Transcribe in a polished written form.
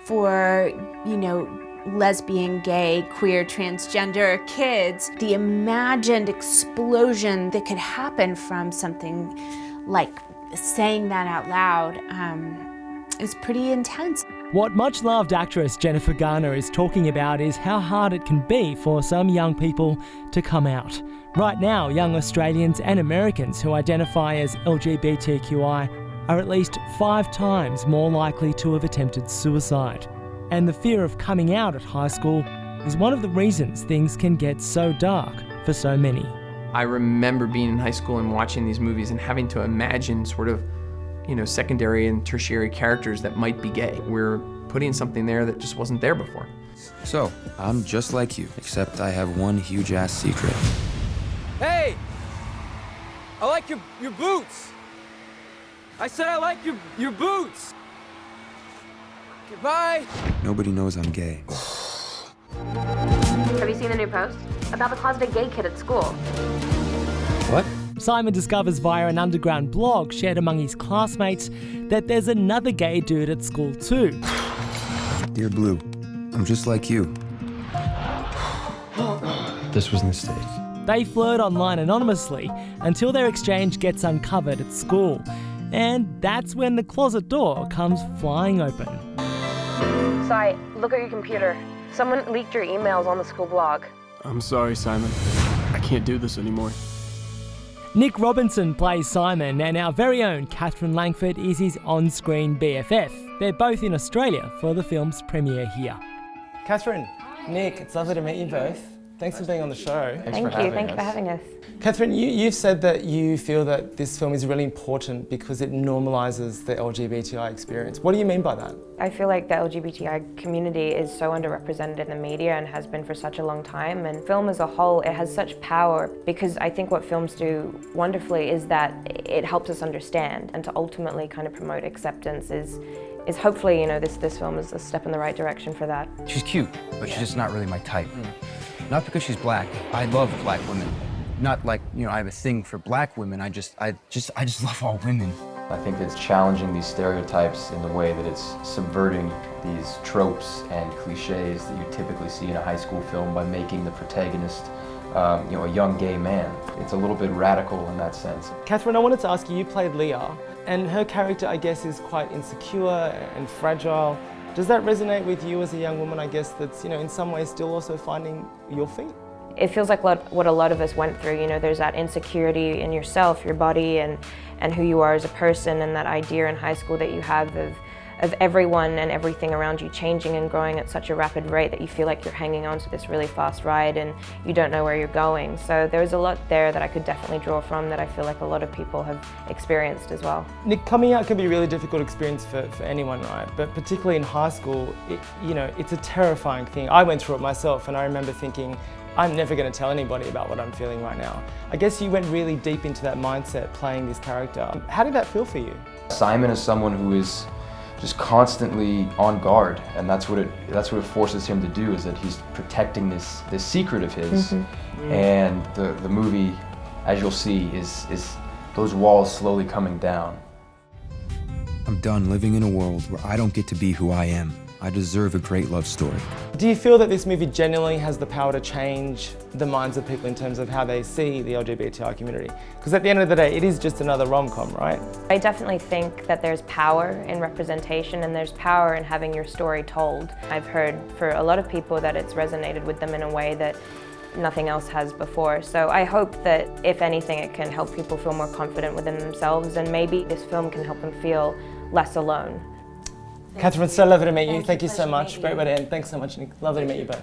for, lesbian, gay, queer, transgender kids. The imagined explosion that could happen from something like saying that out loud is pretty intense. What much-loved actress Jennifer Garner is talking about is how hard it can be for some young people to come out. Right now, young Australians and Americans who identify as LGBTQI are at least 5 times more likely to have attempted suicide. And the fear of coming out at high school is one of the reasons things can get so dark for so many. I remember being in high school and watching these movies and having to imagine sort of, secondary and tertiary characters that might be gay. We're putting something there that just wasn't there before. So, I'm just like you, except I have one huge-ass secret. Hey! I like your boots! I said I like your boots! Goodbye! Nobody knows I'm gay. Have you seen the new post? About the closeted gay kid at school. What? Simon discovers via an underground blog shared among his classmates that there's another gay dude at school too. Dear Blue, I'm just like you. This was a mistake. They flirt online anonymously until their exchange gets uncovered at school. And that's when the closet door comes flying open. Sai, look at your computer. Someone leaked your emails on the school blog. I'm sorry, Simon. I can't do this anymore. Nick Robinson plays Simon, and our very own Catherine Langford is his on-screen BFF. They're both in Australia for the film's premiere here. Catherine, Nick, it's lovely to meet you both. Thanks for being on the show. Thank you for having us. Catherine, you've said that you feel that this film is really important because it normalises the LGBTI experience. What do you mean by that? I feel like the LGBTI community is so underrepresented in the media and has been for such a long time, and film as a whole, it has such power because I think what films do wonderfully is that it helps us understand, and to ultimately kind of promote acceptance is hopefully, this film is a step in the right direction for that. She's cute, but she's just not really my type. Not because she's black. I love black women. Not like, I have a thing for black women. I just love all women. I think it's challenging these stereotypes in the way that it's subverting these tropes and cliches that you typically see in a high school film by making the protagonist, a young gay man. It's a little bit radical in that sense. Catherine, I wanted to ask you played Leah, and her character, I guess, is quite insecure and fragile. Does that resonate with you as a young woman, I guess, that's, in some ways still also finding your feet? It feels like what a lot of us went through, there's that insecurity in yourself, your body, and who you are as a person, and that idea in high school that you have of everyone and everything around you changing and growing at such a rapid rate that you feel like you're hanging on to this really fast ride and you don't know where you're going. So there's a lot there that I could definitely draw from that I feel like a lot of people have experienced as well. Nick, coming out can be a really difficult experience for anyone, right? But particularly in high school, it's a terrifying thing. I went through it myself, and I remember thinking, I'm never going to tell anybody about what I'm feeling right now. I guess you went really deep into that mindset playing this character. How did that feel for you? Simon is someone who is just constantly on guard, and that's what it forces him to do, is that he's protecting this secret of his. And the movie, as you'll see, is those walls slowly coming down. I'm done living in a world where I don't get to be who I am. I deserve a great love story. Do you feel that this movie genuinely has the power to change the minds of people in terms of how they see the LGBTI community? Because at the end of the day, it is just another rom-com, right? I definitely think that there's power in representation and there's power in having your story told. I've heard for a lot of people that it's resonated with them in a way that nothing else has before. So I hope that, if anything, it can help people feel more confident within themselves, and maybe this film can help them feel less alone. Catherine, so lovely to meet you. Thank you so much. Great way to end. Thanks so much, Nick. Lovely to meet you both.